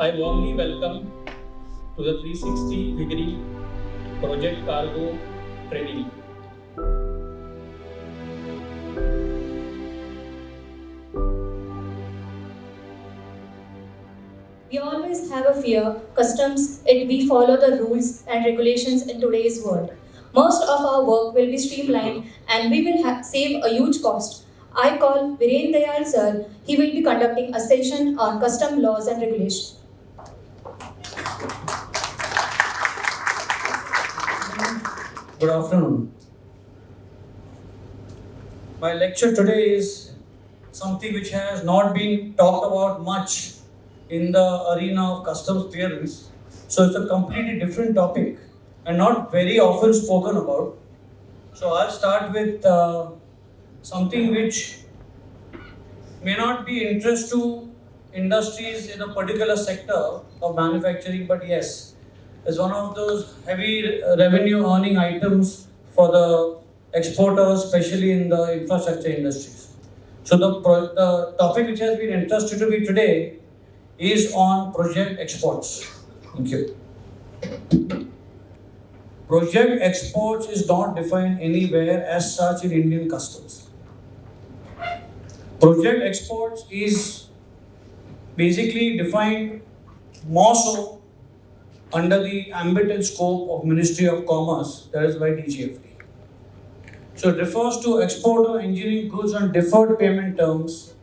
I warmly welcome to the 360-degree Project Cargo training. We always have a fear, customs, yet we follow the rules and regulations in today's world. Most of our work will be streamlined and we will save a huge cost. I call Viren Dayal sir. He will be conducting a session on custom laws and regulations. Good afternoon. My lecture today is something which has not been talked about much in the arena of customs clearance. So it's a completely different topic and not very often spoken about. So I'll start with something which may not be interest to industries in a particular sector of manufacturing, but yes, is one of those heavy revenue earning items for the exporters, especially in the infrastructure industries. So the topic which has been entrusted to me today is on project exports. Thank you. Project exports is not defined anywhere as such in Indian customs. Project exports is basically defined more so under the ambit and scope of Ministry of Commerce, that is by DGFT. So it refers to export of engineering goods on deferred payment terms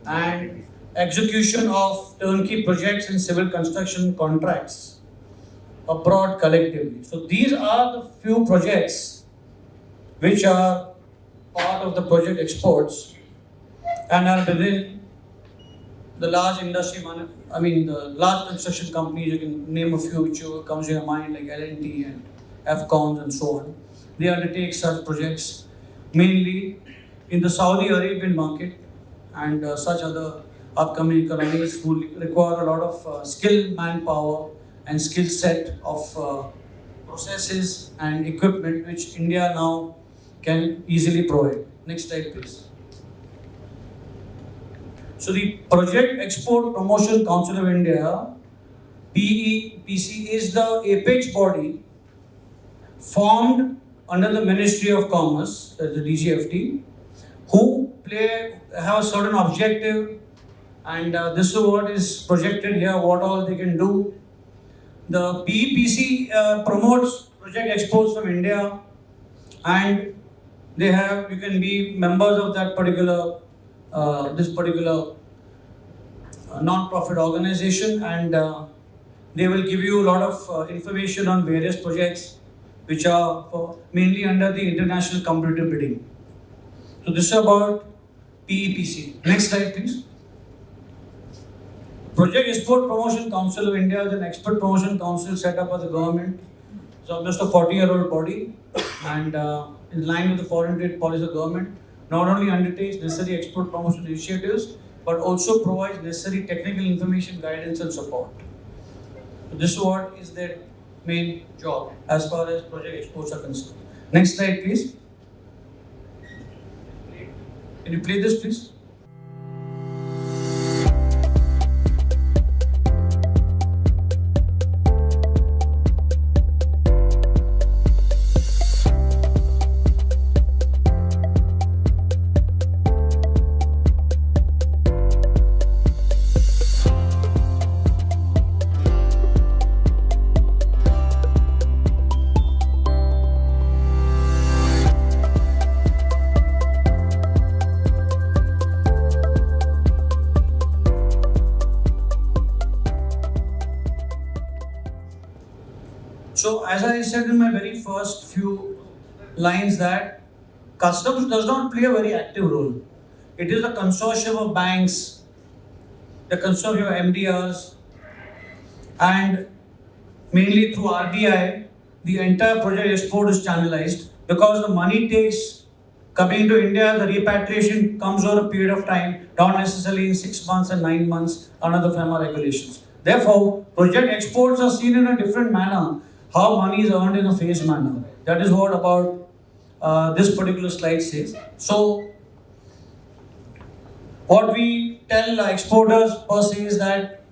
and execution of turnkey projects and civil construction contracts abroad collectively. So these are the few projects which are part of the project exports and are within the large industry, the large construction companies. You can name a few which comes to your mind, like L&T and Afcons and so on. They undertake such projects mainly in the Saudi Arabian market and such other upcoming economies who require a lot of skilled manpower and skill set of processes and equipment which India now can easily provide. Next slide, please. So the Project Export Promotion Council of India, PEPC, is the apex body formed under the Ministry of Commerce, that's the DGFT, who have a certain objective, and this is what is projected here, what all they can do. The PEPC promotes project exports from India, and you can be members of that particular non-profit organization, and they will give you a lot of information on various projects which are mainly under the international competitive bidding. So this is about PEPC. Next slide, please. Project Export Promotion Council of India is an expert promotion council set up by the government. It's almost a 40-year-old body, and in line with the foreign trade policy of the government, not only undertakes necessary export promotion initiatives, but also provides necessary technical information, guidance and support. So this is what is their main job as far as project exports are concerned. Next slide, please. Can you play this, please? So as I said in my very first few lines that customs does not play a very active role. It is a consortium of banks, the consortium of MDRs, and mainly through RBI, the entire project export is channelized because the money takes coming to India, the repatriation comes over a period of time, not necessarily in 6 months and 9 months under the FEMA regulations. Therefore, project exports are seen in a different manner. How money is earned in a phased manner. That is what about this particular slide says. So, what we tell exporters per se is that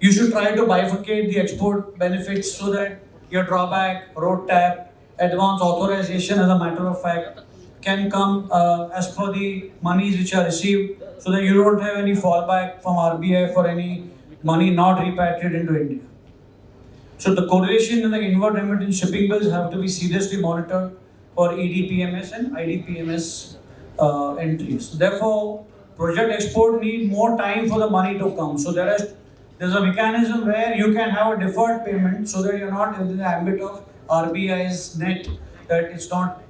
You should try to bifurcate the export benefits so that your drawback, road tap, advance authorization as a matter of fact can come as per the monies which are received so that you don't have any fallback from RBI for any money not repatriated into India. So the correlation in the inward remittance shipping bills have to be seriously monitored for EDPMS and IDPMS entries. Therefore, project export need more time for the money to come. So there's a mechanism where you can have a deferred payment so that you're not in the ambit of RBI's net, that it's not,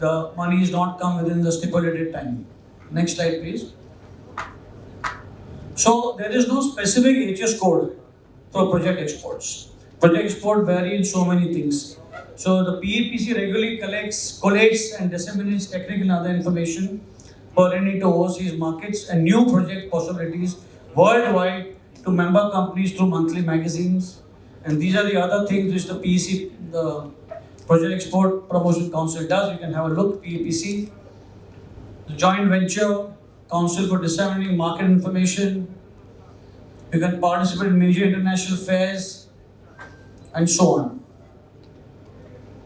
the money is not come within the stipulated time. Next slide, please. So there is no specific HS code for project exports. Project export vary in so many things. So the PEPC regularly collates and disseminates technical and other information pertaining to overseas markets and new project possibilities worldwide to member companies through monthly magazines. And these are the other things which the PEC, the Project Export Promotion Council does. You can have a look, PEPC. The Joint Venture Council for disseminating market information. You can participate in major international fairs and so on.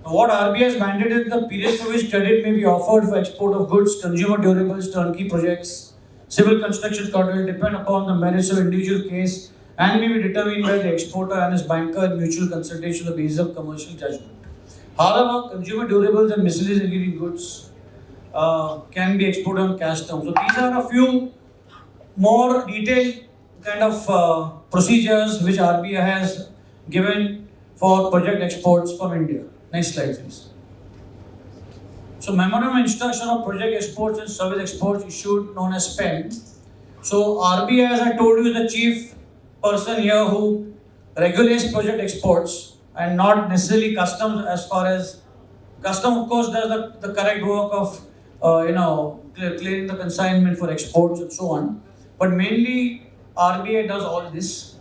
Now, what RBI has mandated the periods for which credit may be offered for export of goods, consumer durables, turnkey projects, civil construction will depend upon the merits of individual case and may be determined by the exporter and his banker in mutual consultation on the basis of commercial judgment. However, consumer durables and miscellaneous engineering goods can be exported on cash terms. So these are a few more detailed kind of procedures which RBI has given for project exports from India. Next slide, please. So Memorandum of Instruction of Project Exports and Service Exports issued known as PEN. So RBI, as I told you, is the chief person here who regulates project exports and not necessarily customs. As far as custom, of course, does the correct work of clearing the consignment for exports and so on. But mainly RBI does all this.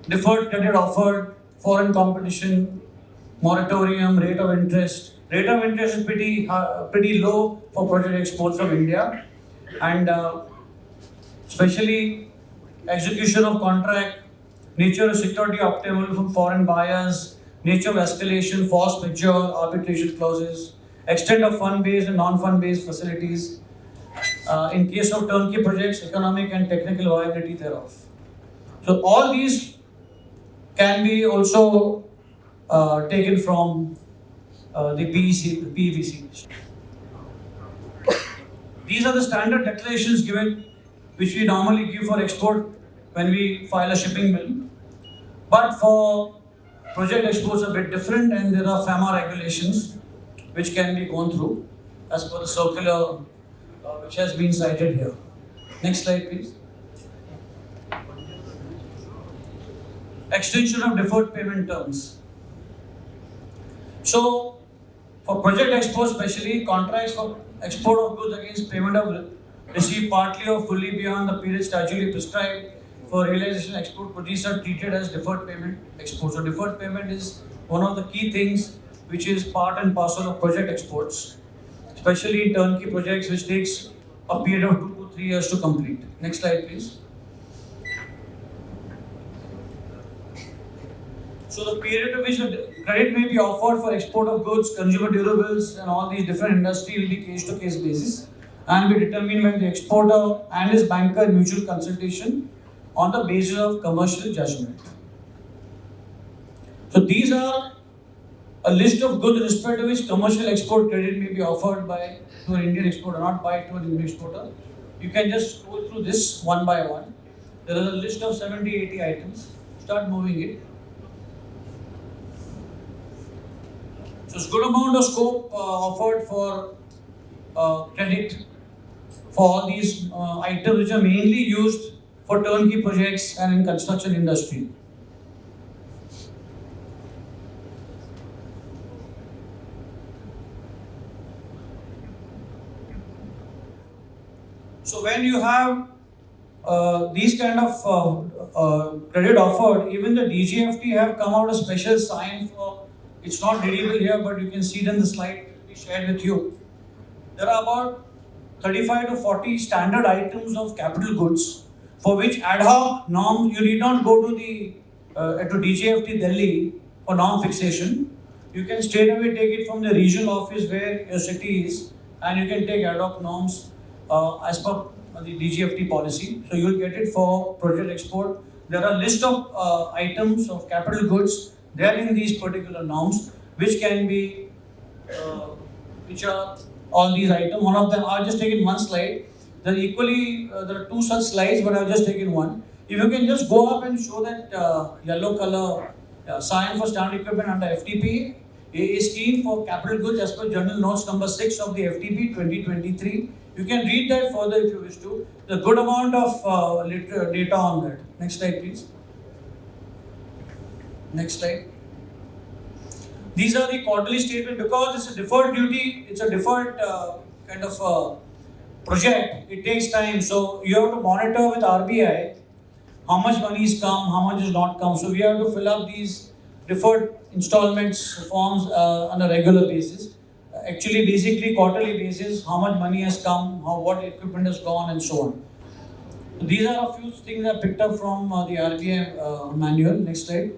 Deferred credit offered, foreign competition, moratorium, rate of interest. Rate of interest is pretty low for project exports from India, and especially execution of contract, nature of security obtainable from foreign buyers, nature of escalation, force majeure, arbitration clauses, extent of fund-based and non-fund-based facilities. In case of turnkey projects, economic and technical viability thereof. So all these can be also taken from the PEPC. These are the standard declarations given, which we normally give for export when we file a shipping bill. But for project exports, a bit different, and there are FAMA regulations which can be gone through as per the circular which has been cited here. Next slide, please. Extension of deferred payment terms. So, for project exports, especially contracts for export of goods against payment of receipt partly or fully beyond the period statutorily prescribed for realization export, these are treated as deferred payment exports. So, deferred payment is one of the key things which is part and parcel of project exports, especially in turnkey projects, which takes a period of 2 to 3 years to complete. Next slide, please. So the period of which the credit may be offered for export of goods, consumer durables, and all these different industry will be case-to-case basis and be determined by the exporter and his banker in mutual consultation on the basis of commercial judgment. So these are a list of goods in respect to which commercial export credit may be offered by to an Indian exporter, not by to an Indian exporter. You can just scroll through this one by one. There is a list of 70-80 items. Start moving it. So it's good amount of scope offered for credit for all these items which are mainly used for turnkey projects and in construction industry. So when you have these kind of credit offered, even the DGFT have come out a special sign for. It's not readable here, but you can see it in the slide we shared with you. There are about 35 to 40 standard items of capital goods for which ad hoc norms, you need not go to the to DGFT Delhi for non-fixation, you can straight away take it from the regional office where your city is, and you can take ad hoc norms as per the DGFT policy. So you'll get it for project export. There are list of items of capital goods there in these particular norms, which can be, which are all these items. One of them, I've just taken one slide. There are two such slides, but I've just taken one. If you can just go up and show that yellow color sign for standard equipment under FTP is keen for capital goods as per Journal Notes number 6 of the FTP 2023. You can read that further if you wish to. There's a good amount of data on that. Next slide, please. Next slide. These are the quarterly statement. Because it's a deferred duty, it's a deferred kind of project, it takes time. So you have to monitor with RBI how much money is come, how much is not come. So we have to fill up these deferred installments forms on a regular basis. Actually, basically quarterly basis, how much money has come, what equipment has gone, and so on. So these are a few things I picked up from the RBI manual. Next slide.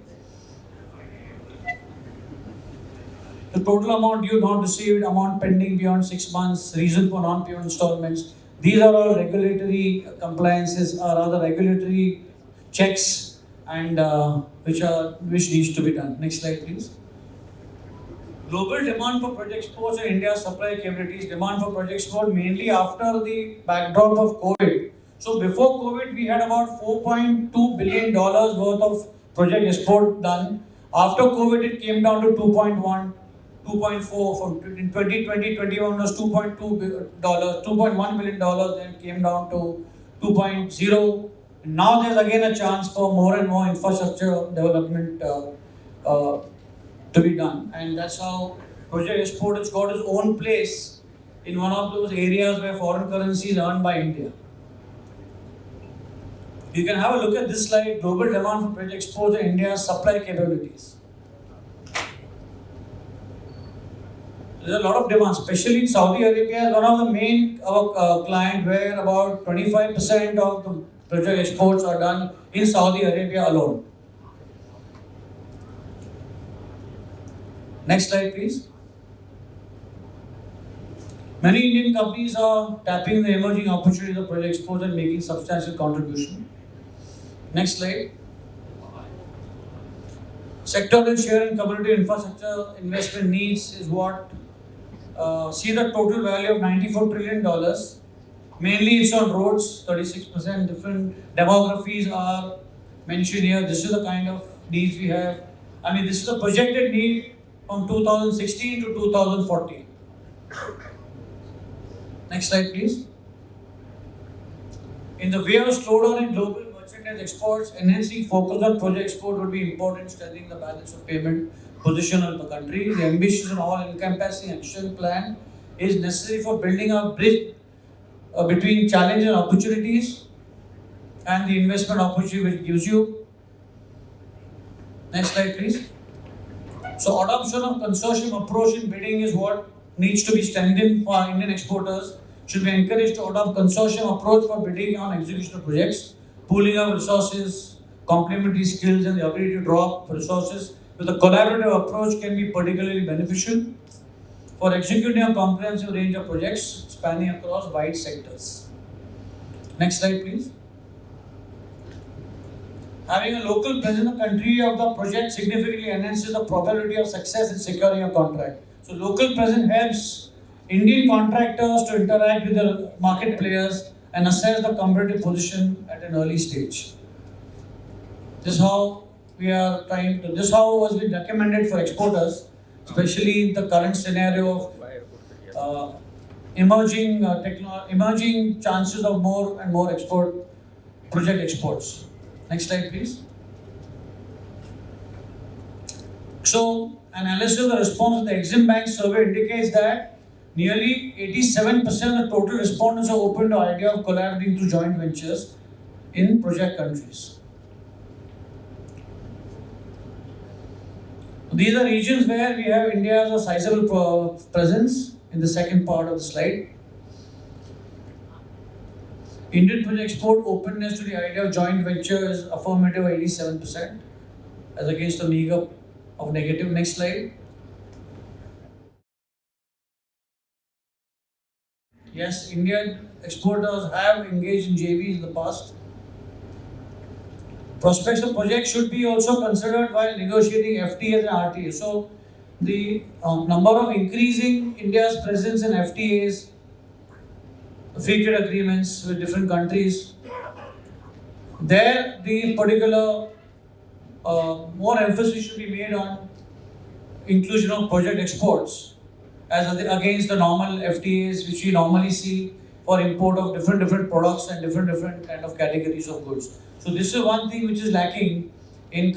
The total amount you not received, amount pending beyond 6 months, reason for non-payment installments. These are all regulatory compliances or other regulatory checks and which needs to be done. Next slide, please. Global demand for project exports and India's supply capabilities. Demand for project export mainly after the backdrop of COVID. So before COVID, we had about $4.2 billion worth of project export done. After COVID, it came down to 2.1. 2.4 from in 2020-21 was $2.1 billion, then came down to 2.0. Now there's again a chance for more and more infrastructure development to be done, and that's how project export has got its own place in one of those areas where foreign currency is earned by India. You can have a look at this slide, global demand for project exports and India's supply capabilities. There's a lot of demand, especially in Saudi Arabia. One of the main client where about 25% of the project exports are done in Saudi Arabia alone. Next slide, please. Many Indian companies are tapping the emerging opportunities of project exports and making substantial contribution. Next slide. Sectoral share in community infrastructure investment needs is what. See the total value of $94 trillion. Mainly it's on roads, 36%. Different demographies are mentioned here. This is the kind of needs we have. I mean, this is the projected need from 2016 to 2040. Next slide, please. In the way of slowdown in global merchandise exports, enhancing focus on project export would be important, strengthening the balance of payment position of the country. The ambitious and all-encompassing action plan is necessary for building a bridge between challenges and opportunities and the investment opportunity which gives you. Next slide, please. So, adoption of consortium approach in bidding is what needs to be strengthened for Indian exporters. Should be encouraged to adopt consortium approach for bidding on execution of projects, pooling of resources, complementary skills, and the ability to draw up resources with a collaborative approach can be particularly beneficial for executing a comprehensive range of projects spanning across wide sectors. Next slide, please. Having a local presence in the country of the project significantly enhances the probability of success in securing a contract. So, local presence helps Indian contractors to interact with the market players and assess the competitive position at an early stage. This is how this is how was been recommended for exporters, especially in the current scenario of emerging chances of more and more project exports. Next slide, please. So, analysis of the response of the Exim Bank survey indicates that nearly 87% of the total respondents are open to the idea of collaborating through joint ventures in project countries. These are regions where we have India as a sizable presence in the second part of the slide. Indian project export openness to the idea of joint venture is affirmative 87%. as against a meager of negative. Next slide. Yes, Indian exporters have engaged in JVs in the past. Prospects of projects should be also considered while negotiating FTAs and RTAs. So, the number of increasing India's presence in FTAs, free trade agreements with different countries, there the particular more emphasis should be made on inclusion of project exports as against the normal FTAs which we normally see for import of different products and different kind of categories of goods. So this is one thing which is lacking in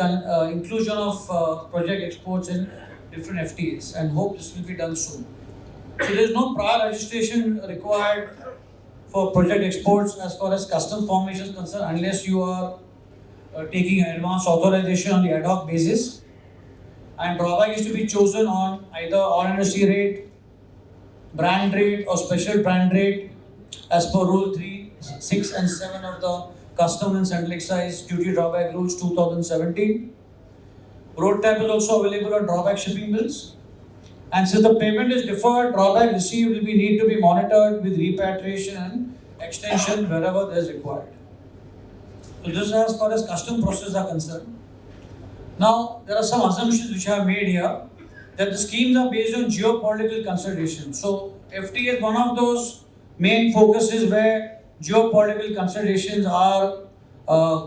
inclusion of project exports in different FTAs, and hope this will be done soon. So there is no prior registration required for project exports as far as custom formation is concerned unless you are taking an advance authorization on the ad hoc basis, and drawback is to be chosen on either all industry rate, brand rate or special brand rate as per rule 3, 6 and 7 of the Custom and Central Excise Duty Drawback Rules 2017. Road tab is also available on drawback shipping bills. And since the payment is deferred, drawback received will need to be monitored with repatriation and extension wherever there is required. So this is as far as custom processes are concerned. Now, there are some assumptions which I have made here that the schemes are based on geopolitical considerations. So, FTA is one of those main focuses where geopolitical considerations are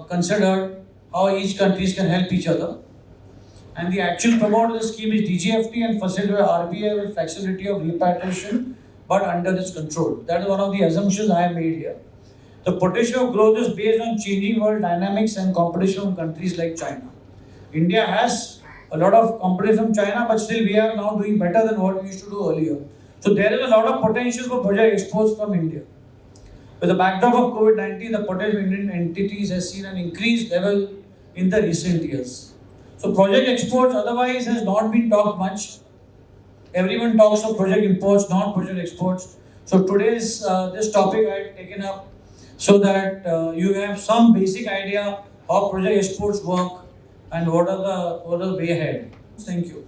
considered, how each countries can help each other. And the actual promoter of the scheme is DGFT and facilitated by RBI with flexibility of repatriation but under its control. That is one of the assumptions I have made here. The potential of growth is based on changing world dynamics and competition from countries like China. India has a lot of competition from China, but still we are now doing better than what we used to do earlier. So there is a lot of potential for project exports from India. With the backdrop of COVID-19, the potential of Indian entities has seen an increased level in the recent years. So project exports otherwise has not been talked much. Everyone talks of project imports, not project exports. So today's this topic I have taken up so that you have some basic idea how project exports work and what are the way ahead. Thank you.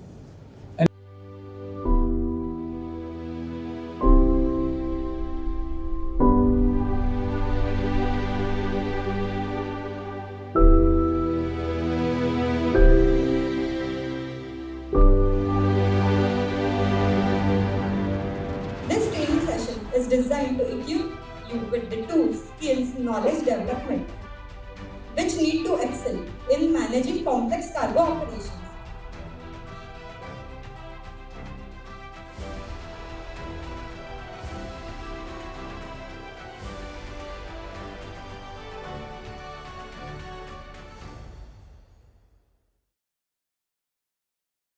This training session is designed to equip you with the tools, skills, knowledge development which need to excel in managing complex cargo operations.